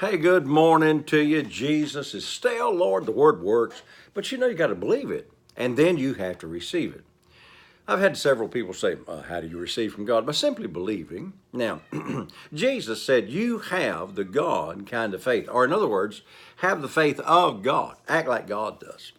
Hey, good morning to you. Jesus is still Lord. The word works, but you got to believe it, and then you have to receive it. I've had several people say, how do you receive from God? By simply believing. Now, Jesus said, you have the God kind of faith, or in other words, have the faith of God. Act like God does.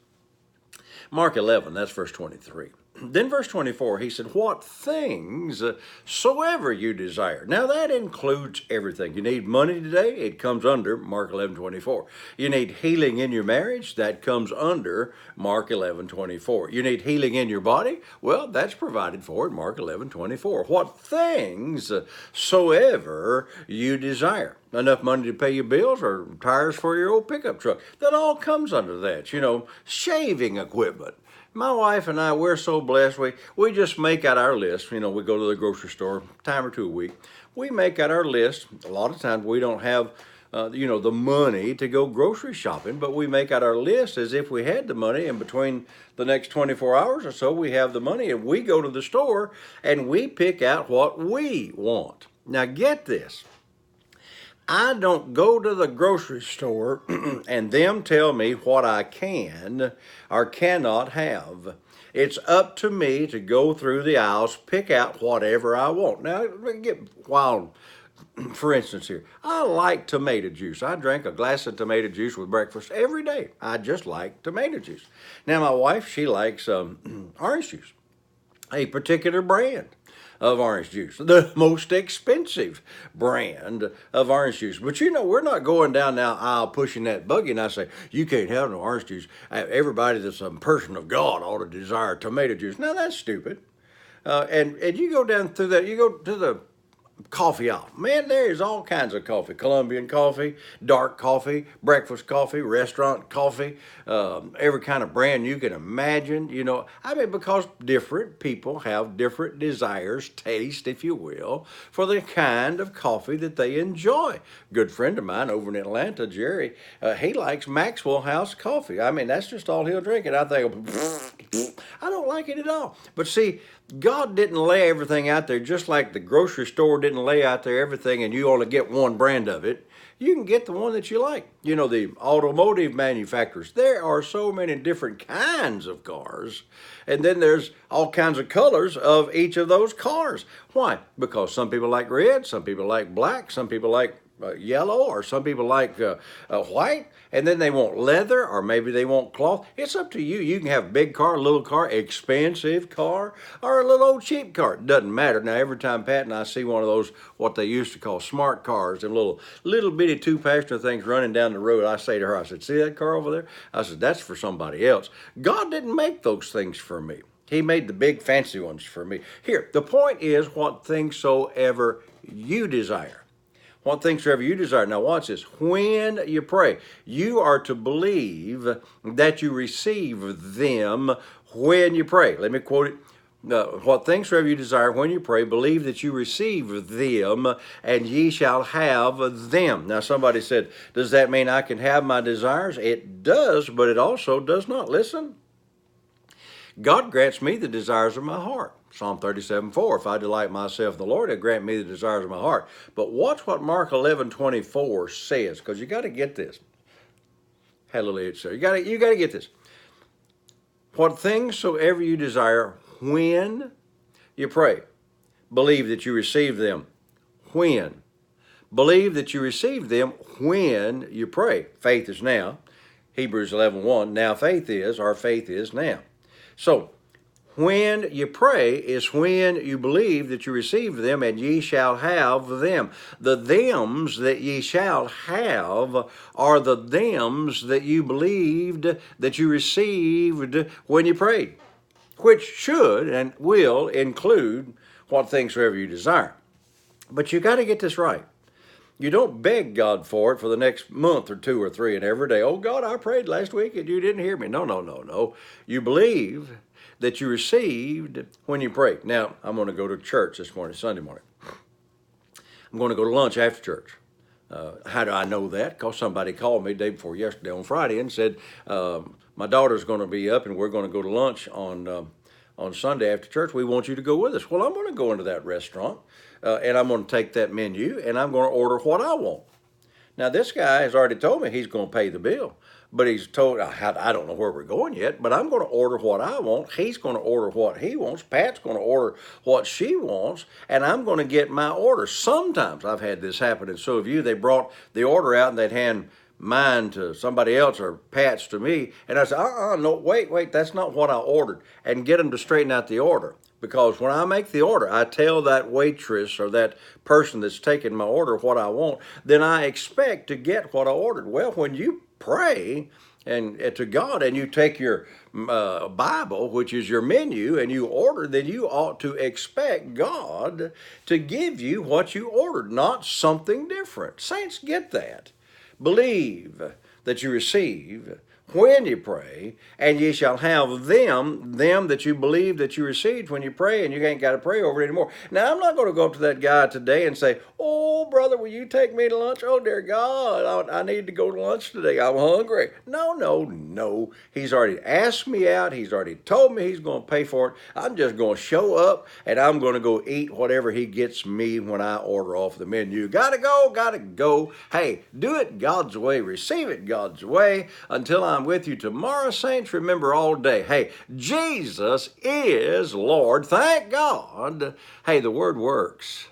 Mark 11, that's verse 23. Then verse 24, he said, what things soever you desire. Now that includes everything. You need money today, it comes under Mark 11:24. You need healing in your marriage, that comes under Mark 11:24. You need healing in your body, well, that's provided for in Mark 11:24. What things soever you desire. Enough money to pay your bills or tires for your old pickup truck. That all comes under that. Shaving equipment. My wife and I, we're so blessed. We just make out our list. We go to the grocery store a time or two a week. We make out our list. A lot of times we don't have, the money to go grocery shopping, but we make out our list as if we had the money. And between the next 24 hours or so, we have the money, and we go to the store and we pick out what we want. Now, get this. I don't go to the grocery store and them tell me what I can or cannot have. It's up to me to go through the aisles, pick out whatever I want. Now, get wild. For instance here, I like tomato juice. I drink a glass of tomato juice with breakfast every day. I just like tomato juice. Now, my wife, she likes orange juice, a particular brand of orange juice, the most expensive brand of orange juice. But we're not going down now aisle pushing that buggy and I say, you can't have no orange juice. Everybody that's a person of God ought to desire tomato juice. Now that's stupid. And you go down through that, you go to the coffee aisle. Man, there is all kinds of coffee. Colombian coffee, dark coffee, breakfast coffee, restaurant coffee, every kind of brand you can imagine. Because different people have different desires, taste, if you will, for the kind of coffee that they enjoy. Good friend of mine over in Atlanta, Jerry, he likes Maxwell House coffee. That's just all he'll drink. And I think, I don't like it at all. But see, God didn't lay everything out there just like the grocery store didn't lay out there everything and you only get one brand of it. You can get the one that you like. The automotive manufacturers, there are so many different kinds of cars. And then there's all kinds of colors of each of those cars. Why? Because some people like red, some people like black, some people like yellow, or some people like white, and then they want leather, or maybe they want cloth. It's up to you. You can have a big car, a little car, expensive car, or a little old cheap car. It doesn't matter. Now, every time Pat and I see one of those, what they used to call smart cars, and little bitty two-passenger things running down the road, I say to her, I said, see that car over there? I said, that's for somebody else. God didn't make those things for me. He made the big fancy ones for me. Here, the point is, what things soever you desire. What things soever you desire. Now watch this. When you pray, you are to believe that you receive them when you pray. Let me quote it. What things soever you desire when you pray, believe that you receive them, and ye shall have them. Now somebody said, does that mean I can have my desires? It does, but it also does not. Listen. God grants me the desires of my heart. Psalm 37:4, if I delight myself in the Lord, he'll grant me the desires of my heart. But watch what Mark 11:24 says, because you got to get this. Hallelujah, sir. You got to get this. What things soever you desire when you pray, believe that you receive them. When? Believe that you receive them when you pray. Faith is now. Hebrews 11:1, now faith is, our faith is now. So, when you pray is when you believe that you receive them, and ye shall have them. The thems that ye shall have are the thems that you believed that you received when you prayed, which should and will include what things soever you desire. But you got to get this right. You don't beg God for it for the next month or two or three and every day. Oh, God, I prayed last week and you didn't hear me. No. You believe that you received when you prayed. Now, I'm going to go to church this morning, Sunday morning. I'm going to go to lunch after church. How do I know that? Because somebody called me day before yesterday on Friday and said, my daughter's going to be up and we're going to go to lunch on Sunday after church. We want you to go with us. Well, I'm going to go into that restaurant and I'm going to take that menu and I'm going to order what I want. Now, this guy has already told me he's going to pay the bill, but he's told, I don't know where we're going yet, but I'm going to order what I want. He's going to order what he wants. Pat's going to order what she wants, and I'm going to get my order. Sometimes I've had this happen, and so have you. They brought the order out, and they'd hand mine to somebody else or Pat's to me, and I said, no, wait, that's not what I ordered, and get them to straighten out the order. Because when I make the order, I tell that waitress or that person that's taking my order what I want, then I expect to get what I ordered. Well, when you pray and to God and you take your Bible, which is your menu, and you order, then you ought to expect God to give you what you ordered, not something different. Saints, get that. Believe that you receive when you pray, and ye shall have them that you believe that you received when you pray, and you ain't got to pray over it anymore. Now, I'm not going to go up to that guy today and say, oh, brother, will you take me to lunch? Oh, dear God, I need to go to lunch today. I'm hungry. No. He's already asked me out. He's already told me he's going to pay for it. I'm just going to show up, and I'm going to go eat whatever he gets me when I order off the menu. Gotta go. Hey, do it God's way. Receive it God's way. Until I'm with you tomorrow, saints, remember all day, hey, Jesus is Lord. Thank God. Hey, the word works.